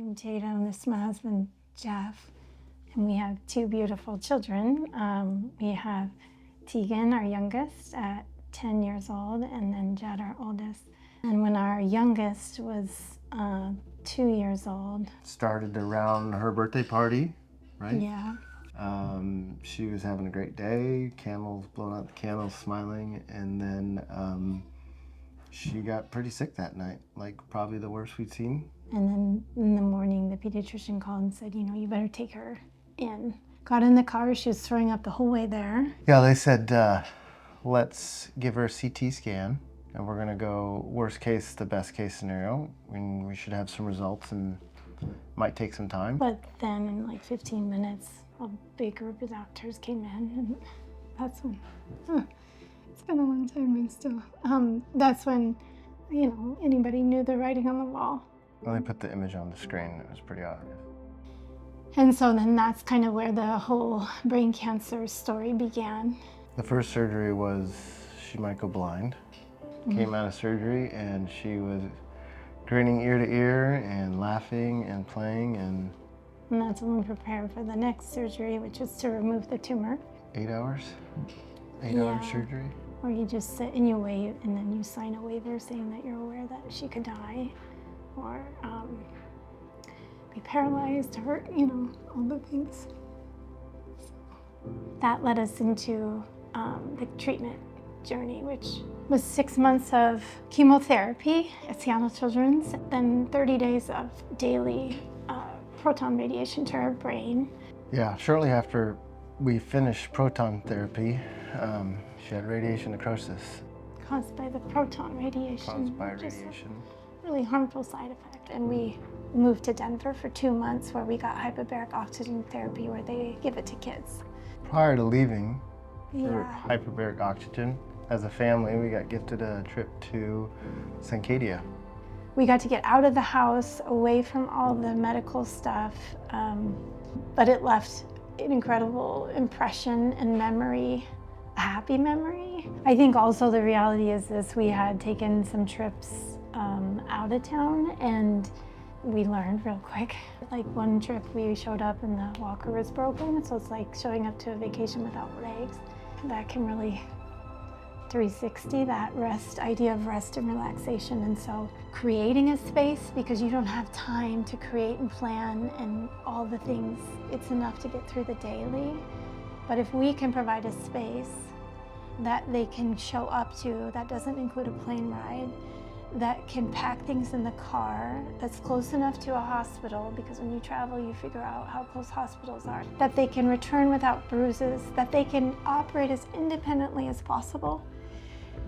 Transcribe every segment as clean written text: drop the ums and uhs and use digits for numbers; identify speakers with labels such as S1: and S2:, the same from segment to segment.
S1: I'm Tatum, this is my husband, Jeff, and we have two beautiful children. We have Tegan, our youngest, at 10 years old, and then Jed, our oldest. And when our youngest was 2 years old.
S2: Started around her birthday party, right?
S1: Yeah.
S2: She was having a great day, candles, blowing out the candles, smiling, and then she got pretty sick that night, like probably the worst we'd seen.
S1: And then in the morning, the pediatrician called and said, you better take her in. Got in the car, she was throwing up the whole way there.
S2: Yeah, they said, let's give her a CT scan, and we're gonna go worst case to best case scenario, and we should have some results, and might take some time.
S1: But then in like 15 minutes, a big group of doctors came in, and that's when, it's been a long time, and still, that's when, anybody knew the writing on the wall.
S2: When they put the image on the screen, it was pretty obvious.
S1: And so then that's kind of where the whole brain cancer story began.
S2: The first surgery was she might go blind. Came out of surgery and she was grinning ear to ear and laughing and playing
S1: and that's when we prepared for the next surgery, which is to remove the tumor.
S2: 8 hours? 8 hour surgery?
S1: Or you just sit and you wait and then you sign a waiver saying that you're aware that she could die or be paralyzed, hurt, all the things. That led us into the treatment journey, which was 6 months of chemotherapy at Seattle Children's, then 30 days of daily proton radiation to her brain.
S2: Yeah, shortly after we finished proton therapy, she had radiation necrosis.
S1: Caused by the proton radiation.
S2: Caused by radiation.
S1: Really harmful side effect. And we moved to Denver for 2 months where we got hyperbaric oxygen therapy where they give it to kids.
S2: Prior to leaving for hyperbaric oxygen, as a family, we got gifted a trip to Sancadia.
S1: We got to get out of the house, away from all the medical stuff, but it left an incredible impression and memory, a happy memory. I think also the reality is this, we had taken some trips out of town and we learned real quick. Like one trip we showed up and the walker was broken, so it's like showing up to a vacation without legs. That can really 360 that idea of rest and relaxation. And so creating a space, because you don't have time to create and plan and all the things, it's enough to get through the daily. But if we can provide a space that they can show up to, that doesn't include a plane ride, that can pack things in the car, that's close enough to a hospital, because when you travel you figure out how close hospitals are, that they can return without bruises, that they can operate as independently as possible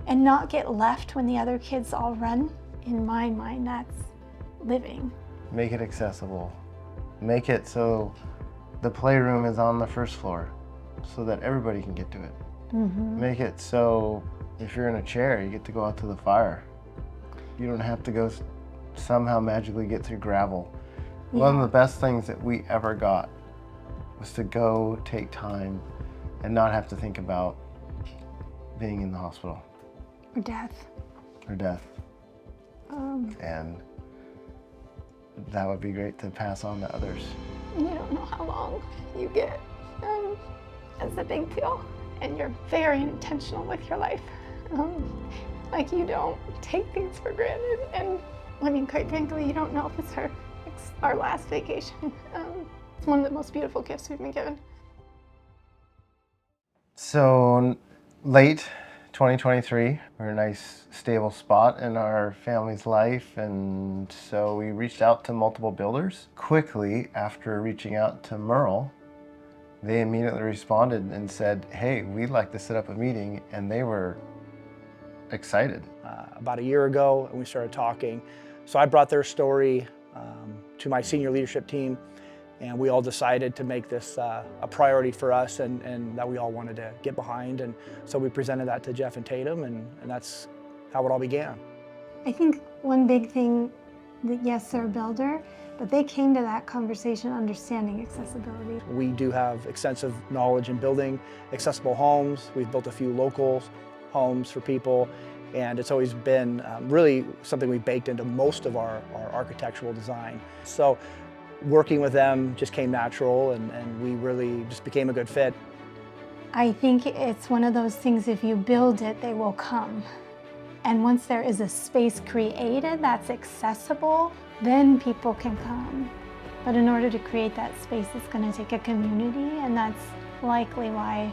S1: and not get left when the other kids all run. In my mind, that's living.
S2: Make it accessible. Make it so the playroom is on the first floor so that everybody can get to it. Make it so if you're in a chair, you get to go out to the fire. You don't have to go somehow magically get through gravel. One of the best things that we ever got was to go take time and not have to think about being in the hospital.
S1: Or death.
S2: Or death. And that would be great to pass on to others.
S1: You don't know how long you get. It's a big deal. And you're very intentional with your life. Like you don't take things for granted. And I mean, quite frankly, you don't know if it's our last vacation. It's one of the most beautiful gifts we've been given.
S2: So late 2023, we're in a nice stable spot in our family's life, and so we reached out to multiple builders. Quickly after reaching out to Merle, they immediately responded and said, hey, we'd like to set up a meeting, and they were excited.
S3: About a year ago, and we started talking. So I brought their story to my senior leadership team, and we all decided to make this a priority for us and that we all wanted to get behind. And so we presented that to Jeff and Tatum, and that's how it all began.
S1: I think one big thing, that yes, they're a builder, but they came to that conversation understanding accessibility.
S3: We do have extensive knowledge in building accessible homes. We've built a few local homes for people, and it's always been really something we baked into most of our architectural design. So working with them just came natural, and we really just became a good fit.
S1: I think it's one of those things, if you build it, they will come. And once there is a space created that's accessible, then people can come. But in order to create that space, it's going to take a community, and that's likely why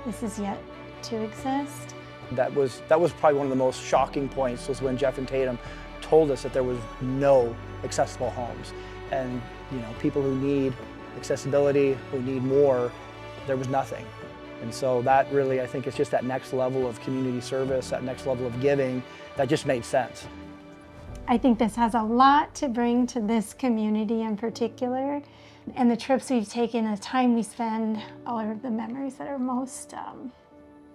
S1: this is yet to exist.
S3: That was probably one of the most shocking points, was when Jeff and Tatum told us that there was no accessible homes. And people who need accessibility, who need more, there was nothing. And so that really, I think, is just that next level of community service, that next level of giving, that just made sense.
S1: I think this has a lot to bring to this community in particular. And the trips we've taken, the time we spend, all of the memories that are most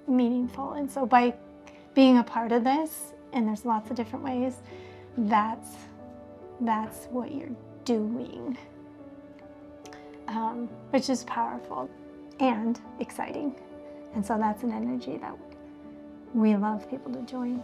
S1: meaningful. And so by being a part of this, and there's lots of different ways, that's what you're doing, which is powerful and exciting. And so that's an energy that we love people to join.